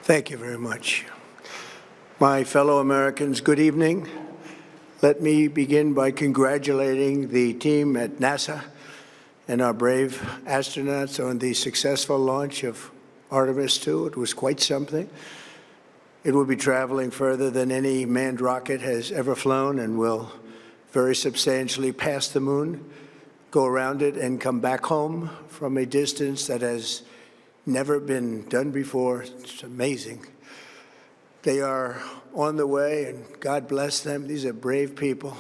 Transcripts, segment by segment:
Thank you very much. My fellow Americans, good evening. Let me begin by congratulating the team at NASA and our brave astronauts on the successful launch of Artemis II. It was quite something. It will be traveling further than any manned rocket has ever flown and will very substantially pass the moon, go around it, and come back home from a distance that has never been done before. It's amazing. They are on the way, and God bless them. These are brave people.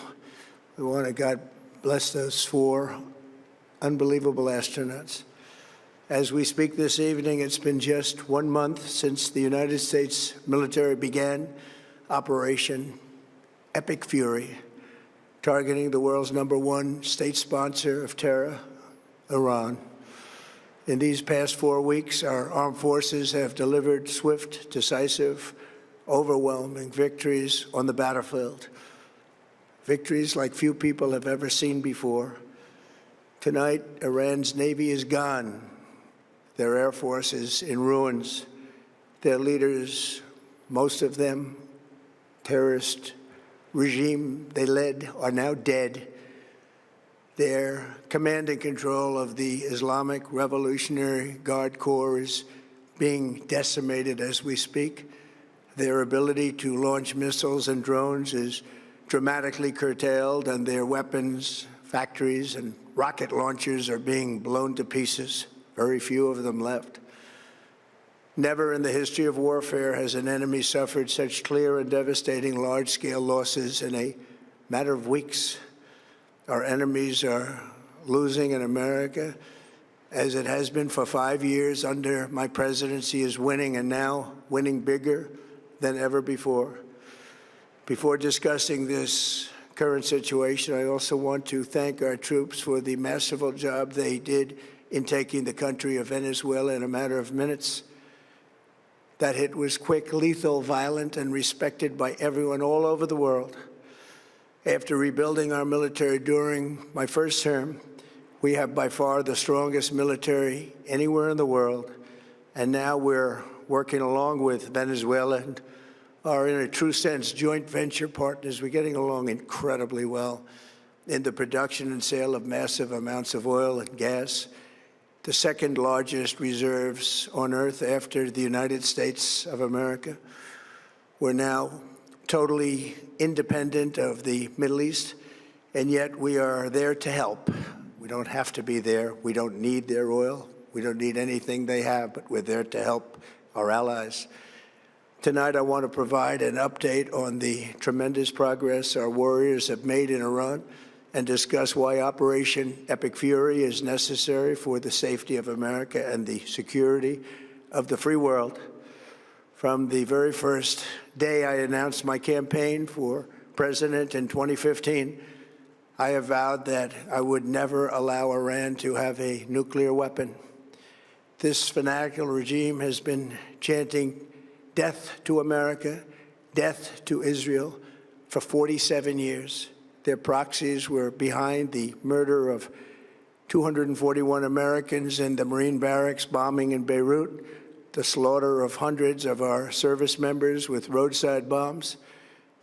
We want to God bless those 4 unbelievable astronauts. As we speak this evening, it's been just 1 month since the United States military began Operation Epic Fury, targeting the world's #1 state sponsor of terror, Iran. In these past 4 weeks, our armed forces have delivered swift, decisive, overwhelming victories on the battlefield, victories like few people have ever seen before. Tonight, Iran's Navy is gone. Their Air Force is in ruins. Their leaders, most of them, terrorist regime they led, are now dead. Their command and control of the Islamic Revolutionary Guard Corps is being decimated as we speak. Their ability to launch missiles and drones is dramatically curtailed, and their weapons, factories, and rocket launchers are being blown to pieces. Very few of them left. Never in the history of warfare has an enemy suffered such clear and devastating large-scale losses in a matter of weeks. Our enemies are losing in America, as it has been for 5 years under my presidency, is winning, and now winning bigger than ever before. Before discussing this current situation, I also want to thank our troops for the masterful job they did in taking the country of Venezuela in a matter of minutes. That hit was quick, lethal, violent, and respected by everyone all over the world. After rebuilding our military during my first term, we have by far the strongest military anywhere in the world. And now we're working along with Venezuela and are, in a true sense, joint venture partners. We're getting along incredibly well in the production and sale of massive amounts of oil and gas, the second largest reserves on Earth after the United States of America. We're now totally independent of the Middle East, and yet we are there to help. We don't have to be there. We don't need their oil. We don't need anything they have, but we're there to help our allies. Tonight, I want to provide an update on the tremendous progress our warriors have made in Iran and discuss why Operation Epic Fury is necessary for the safety of America and the security of the free world. From the very first day I announced my campaign for president in 2015, I have vowed that I would never allow Iran to have a nuclear weapon. This fanatical regime has been chanting death to America, death to Israel for 47 years. Their proxies were behind the murder of 241 Americans in the Marine barracks bombing in Beirut, the slaughter of hundreds of our service members with roadside bombs.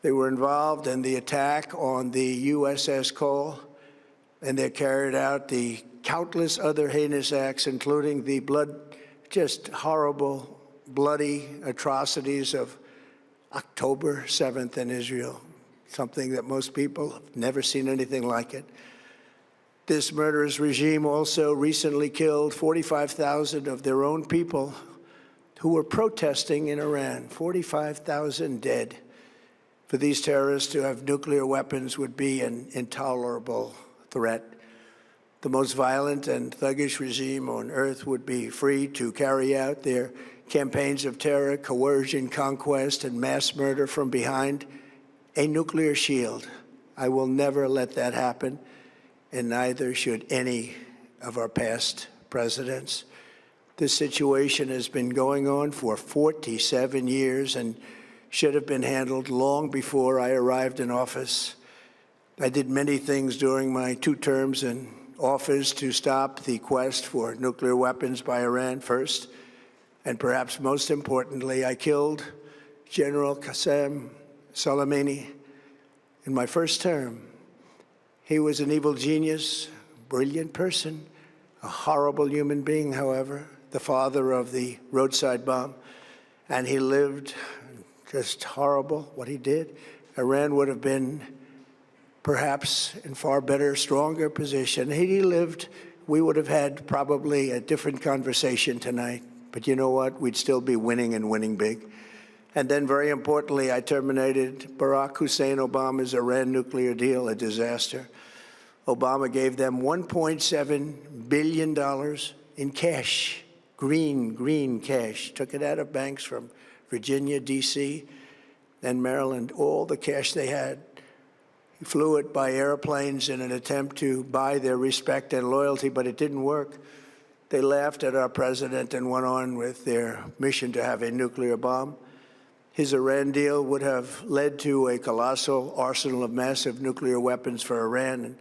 They were involved in the attack on the USS Cole, and they carried out the countless other heinous acts, including the just horrible, bloody atrocities of October 7th in Israel, something that most people have never seen anything like it. This murderous regime also recently killed 45,000 of their own people who were protesting in Iran. 45,000 dead. For these terrorists to have nuclear weapons would be an intolerable threat. The most violent and thuggish regime on earth would be free to carry out their campaigns of terror, coercion, conquest, and mass murder from behind a nuclear shield. I will never let that happen, and neither should any of our past presidents. This situation has been going on for 47 years and should have been handled long before I arrived in office. I did many things during my 2 terms in office to stop the quest for nuclear weapons by Iran. First, And perhaps most importantly, I killed General Qasem Soleimani in my first term. He was an evil genius, brilliant person, a horrible human being, however, the father of the roadside bomb. And he lived just horrible, what he did. Iran would have been perhaps in far better, stronger position. Had he lived, we would have had probably a different conversation tonight. But you know what? We'd still be winning and winning big. And then, very importantly, I terminated Barack Hussein Obama's Iran nuclear deal, a disaster. Obama gave them $1.7 billion in cash, green cash, took it out of banks from Virginia, D.C., and Maryland, all the cash they had. He flew it by airplanes in an attempt to buy their respect and loyalty, but it didn't work. They laughed at our president and went on with their mission to have a nuclear bomb. His Iran deal would have led to a colossal arsenal of massive nuclear weapons for Iran, and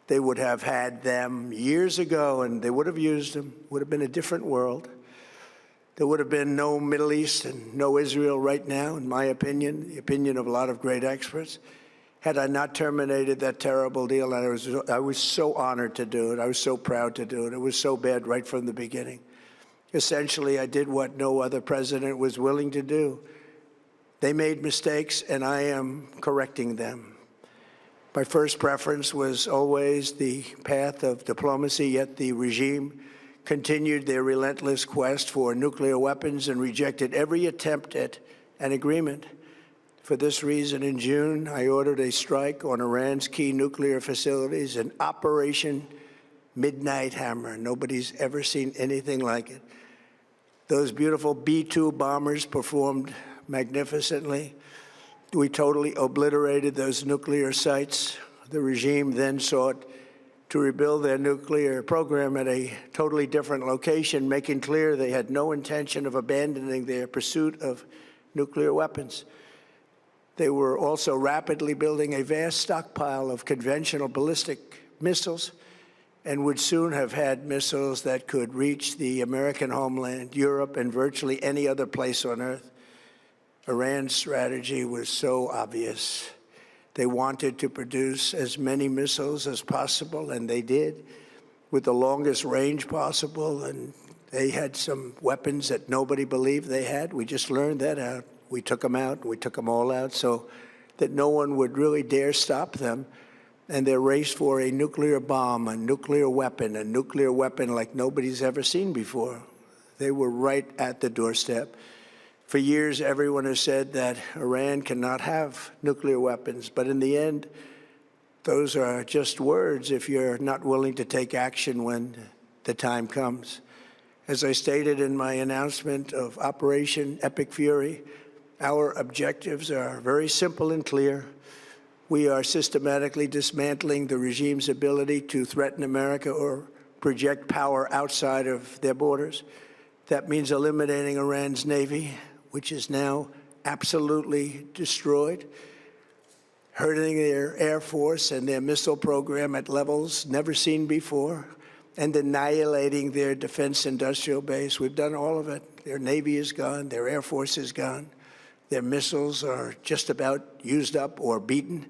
they would have had them years ago, and they would have used them. It would have been a different world. There would have been no Middle East and no Israel right now, in my opinion, the opinion of a lot of great experts, had I not terminated that terrible deal. And I was so honored to do it. I was so proud to do it. It was so bad right from the beginning. Essentially, I did what no other president was willing to do. They made mistakes, and I am correcting them. My first preference was always the path of diplomacy, yet the regime continued their relentless quest for nuclear weapons and rejected every attempt at an agreement. For this reason, in June, I ordered a strike on Iran's key nuclear facilities, an Operation Midnight Hammer. Nobody's ever seen anything like it. Those beautiful B-2 bombers performed magnificently. We totally obliterated those nuclear sites. The regime then sought to rebuild their nuclear program at a totally different location, making clear they had no intention of abandoning their pursuit of nuclear weapons. They were also rapidly building a vast stockpile of conventional ballistic missiles and would soon have had missiles that could reach the American homeland, Europe, and virtually any other place on Earth. Iran's strategy was so obvious. They wanted to produce as many missiles as possible, and they did, with the longest range possible, and they had some weapons that nobody believed they had. We just learned that out. We took them out. We took them all out so that no one would really dare stop them. And their race for a nuclear bomb, a nuclear weapon like nobody's ever seen before. They were right at the doorstep. For years, everyone has said that Iran cannot have nuclear weapons. But in the end, those are just words if you're not willing to take action when the time comes. As I stated in my announcement of Operation Epic Fury, our objectives are very simple and clear. We are systematically dismantling the regime's ability to threaten America or project power outside of their borders. That means eliminating Iran's Navy, which is now absolutely destroyed, hurting their Air Force and their missile program at levels never seen before, and annihilating their defense industrial base. We've done all of it. Their Navy is gone. Their Air Force is gone. Their missiles are just about used up or beaten.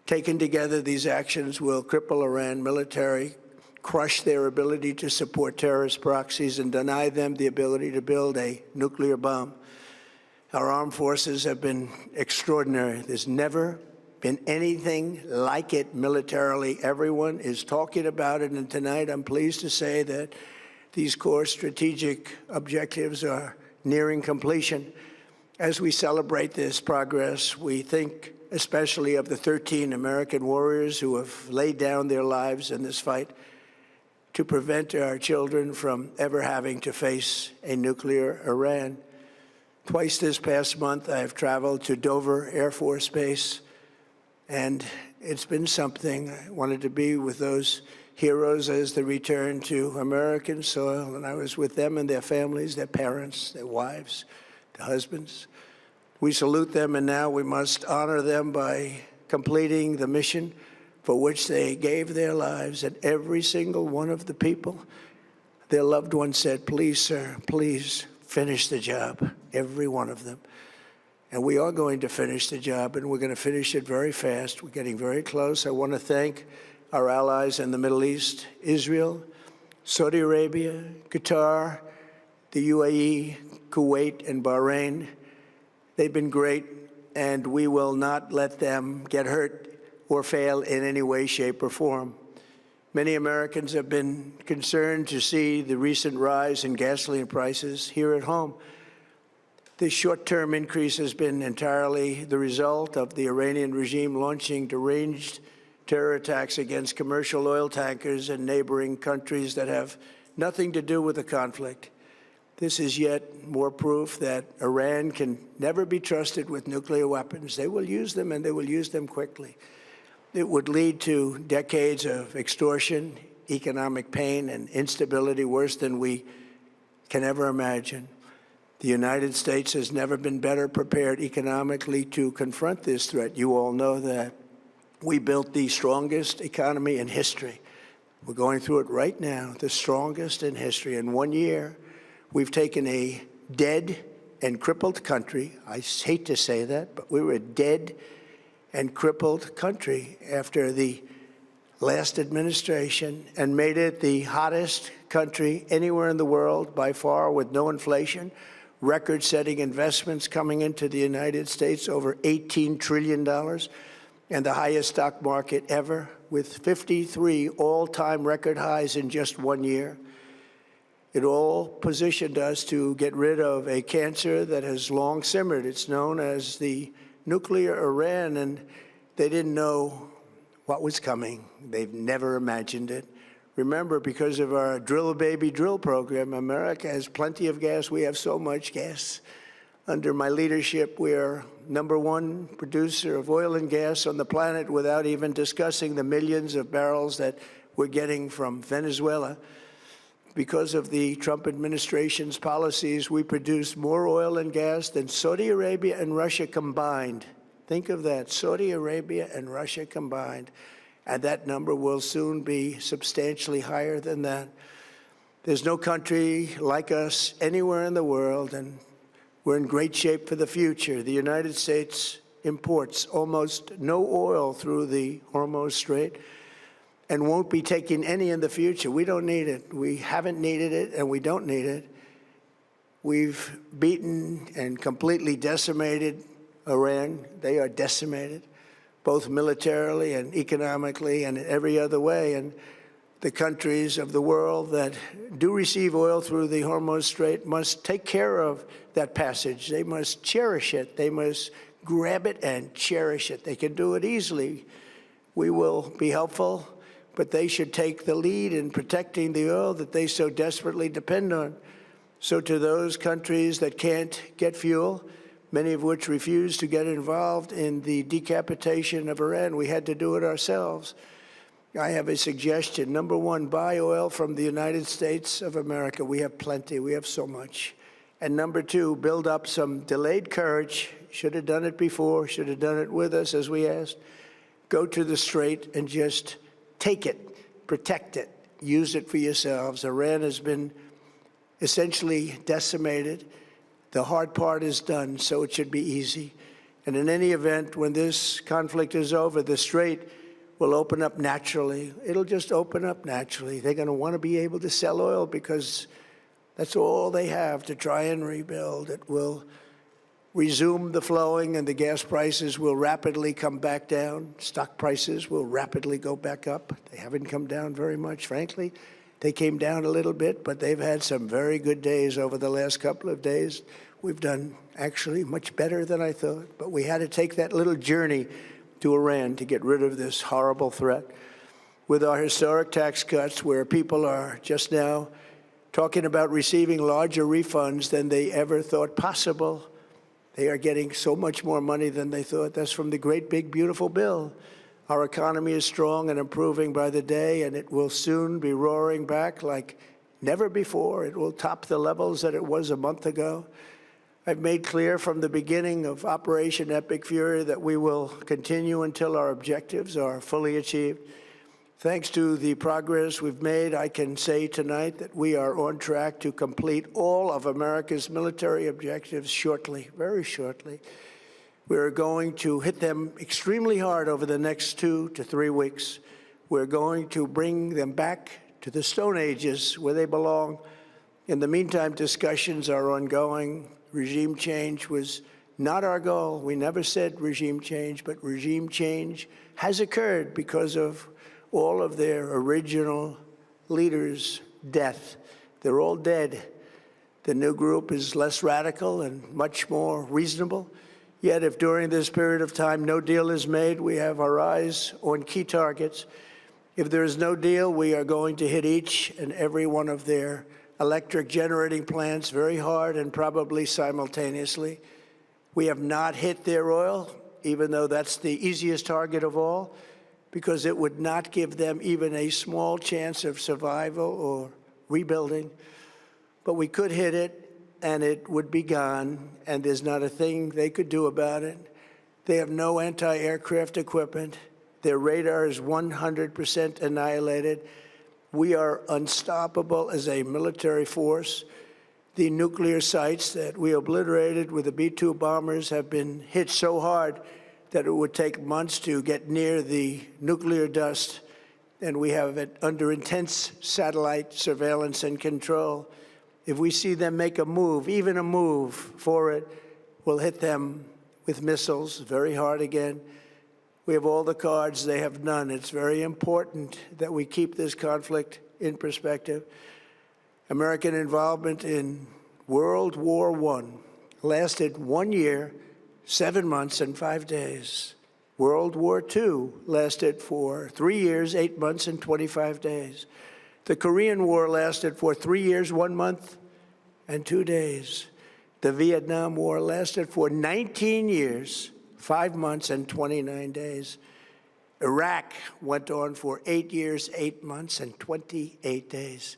Taken together, these actions will cripple Iran military, crush their ability to support terrorist proxies, and deny them the ability to build a nuclear bomb. Our armed forces have been extraordinary. There's never been anything like it militarily. Everyone is talking about it, and tonight I'm pleased to say that these core strategic objectives are nearing completion. As we celebrate this progress, we think especially of the 13 American warriors who have laid down their lives in this fight to prevent our children from ever having to face a nuclear Iran. Twice this past month, I have traveled to Dover Air Force Base, and it's been something. I wanted to be with those heroes as they return to American soil, and I was with them and their families, their parents, their wives, their husbands. We salute them, and now we must honor them by completing the mission for which they gave their lives. And every single one of the people, their loved ones said, please, sir, please finish the job, every one of them. And we are going to finish the job, and we're going to finish it very fast. We're getting very close. I want to thank our allies in the Middle East, Israel, Saudi Arabia, Qatar, the UAE, Kuwait, and Bahrain. They've been great, and we will not let them get hurt or fail in any way, shape, or form. Many Americans have been concerned to see the recent rise in gasoline prices here at home. This short-term increase has been entirely the result of the Iranian regime launching deranged terror attacks against commercial oil tankers in neighboring countries that have nothing to do with the conflict. This is yet more proof that Iran can never be trusted with nuclear weapons. They will use them, and they will use them quickly. It would lead to decades of extortion, economic pain, and instability worse than we can ever imagine. The United States has never been better prepared economically to confront this threat. You all know that. We built the strongest economy in history. We're going through it right now, the strongest in history. In 1 year, we've taken a dead and crippled country. I hate to say that, but we were a dead and crippled country after the last administration and made it the hottest country anywhere in the world by far, with no inflation, record-setting investments coming into the United States, over $18 trillion, and the highest stock market ever, with 53 all-time record highs in just 1 year. It all positioned us to get rid of a cancer that has long simmered. It's known as the nuclear Iran, and they didn't know what was coming. They've never imagined it. Remember, because of our Drill Baby Drill program, America has plenty of gas. We have so much gas. Under my leadership, we are #1 producer of oil and gas on the planet, without even discussing the millions of barrels that we're getting from Venezuela. Because of the Trump administration's policies, we produce more oil and gas than Saudi Arabia and Russia combined. Think of that, Saudi Arabia and Russia combined. And that number will soon be substantially higher than that. There's no country like us anywhere in the world, and we're in great shape for the future. The United States imports almost no oil through the Hormuz Strait and won't be taking any in the future. We don't need it. We haven't needed it, and we don't need it. We've beaten and completely decimated Iran. They are decimated, both militarily and economically and in every other way. And the countries of the world that do receive oil through the Hormuz Strait must take care of that passage. They must cherish it. They must grab it and cherish it. They can do it easily. We will be helpful, but they should take the lead in protecting the oil that they so desperately depend on. So to those countries that can't get fuel, many of which refuse to get involved in the decapitation of Iran, we had to do it ourselves. I have a suggestion. #1, buy oil from the United States of America. We have plenty. We have so much. And #2, build up some delayed courage. Should have done it before. Should have done it with us, as we asked. Go to the Strait and just take it, protect it, use it for yourselves. Iran has been essentially decimated. The hard part is done, so it should be easy. And in any event, when this conflict is over, the Strait will open up naturally. It'll just open up naturally. They're going to want to be able to sell oil because that's all they have to try and rebuild. It will resume the flowing, and the gas prices will rapidly come back down. Stock prices will rapidly go back up. They haven't come down very much, frankly. They came down a little bit, but they've had some very good days over the last couple of days. We've done actually much better than I thought, but we had to take that little journey to Iran to get rid of this horrible threat. With our historic tax cuts, where people are just now talking about receiving larger refunds than they ever thought possible, they are getting so much more money than they thought. That's from the great, big, beautiful bill. Our economy is strong and improving by the day, and it will soon be roaring back like never before. It will top the levels that it was a month ago. I've made clear from the beginning of Operation Epic Fury that we will continue until our objectives are fully achieved. Thanks to the progress we've made, I can say tonight that we are on track to complete all of America's military objectives shortly, very shortly. We're going to hit them extremely hard over the next 2 to 3 weeks. We're going to bring them back to the Stone Ages where they belong. In the meantime, discussions are ongoing. Regime change was not our goal. We never said regime change, but regime change has occurred because of all of their original leaders' death. They're all dead. The new group is less radical and much more reasonable. Yet if during this period of time no deal is made, we have our eyes on key targets. If there is no deal, we are going to hit each and every one of their electric generating plants very hard and probably simultaneously. We have not hit their oil, even though that's the easiest target of all, because it would not give them even a small chance of survival or rebuilding. But we could hit it, and it would be gone, and there's not a thing they could do about it. They have no anti-aircraft equipment. Their radar is 100% annihilated. We are unstoppable as a military force. The nuclear sites that we obliterated with the B-2 bombers have been hit so hard that it would take months to get near the nuclear dust, and we have it under intense satellite surveillance and control. If we see them make a move, even a move for it, we'll hit them with missiles very hard again. We have all the cards, they have none. It's very important that we keep this conflict in perspective. American involvement in World War I lasted 1 year, 7 months, and 5 days. World War II lasted for 3 years, 8 months, and 25 days. The Korean War lasted for 3 years, 1 month, and 2 days. The Vietnam War lasted for 19 years, 5 months, and 29 days. Iraq went on for 8 years, 8 months, and 28 days.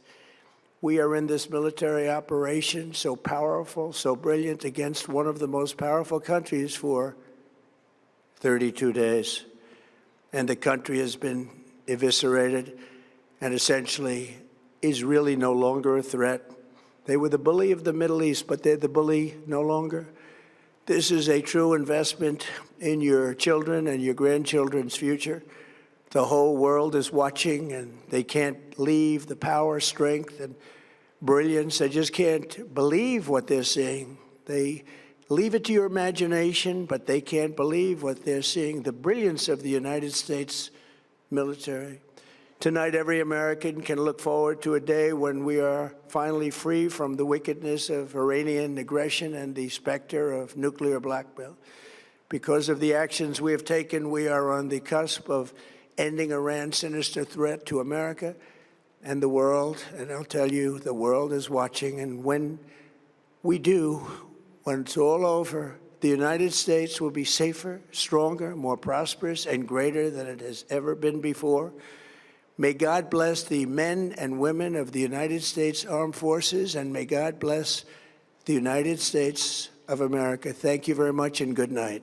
We are in this military operation, so powerful, so brilliant, against one of the most powerful countries for 32 days. And the country has been eviscerated and essentially is really no longer a threat. They were the bully of the Middle East, but they're the bully no longer. This is a true investment in your children and your grandchildren's future. The whole world is watching, and they can't leave the power, strength, and brilliance. They just can't believe what they're seeing. They leave it to your imagination, but they can't believe what they're seeing, the brilliance of the United States military. Tonight, every American can look forward to a day when we are finally free from the wickedness of Iranian aggression and the specter of nuclear blackmail. Because of the actions we have taken, we are on the cusp of ending Iran's sinister threat to America and the world. And I'll tell you, the world is watching. And when we do, when it's all over, the United States will be safer, stronger, more prosperous, and greater than it has ever been before. May God bless the men and women of the United States Armed Forces, and may God bless the United States of America. Thank you very much, and good night.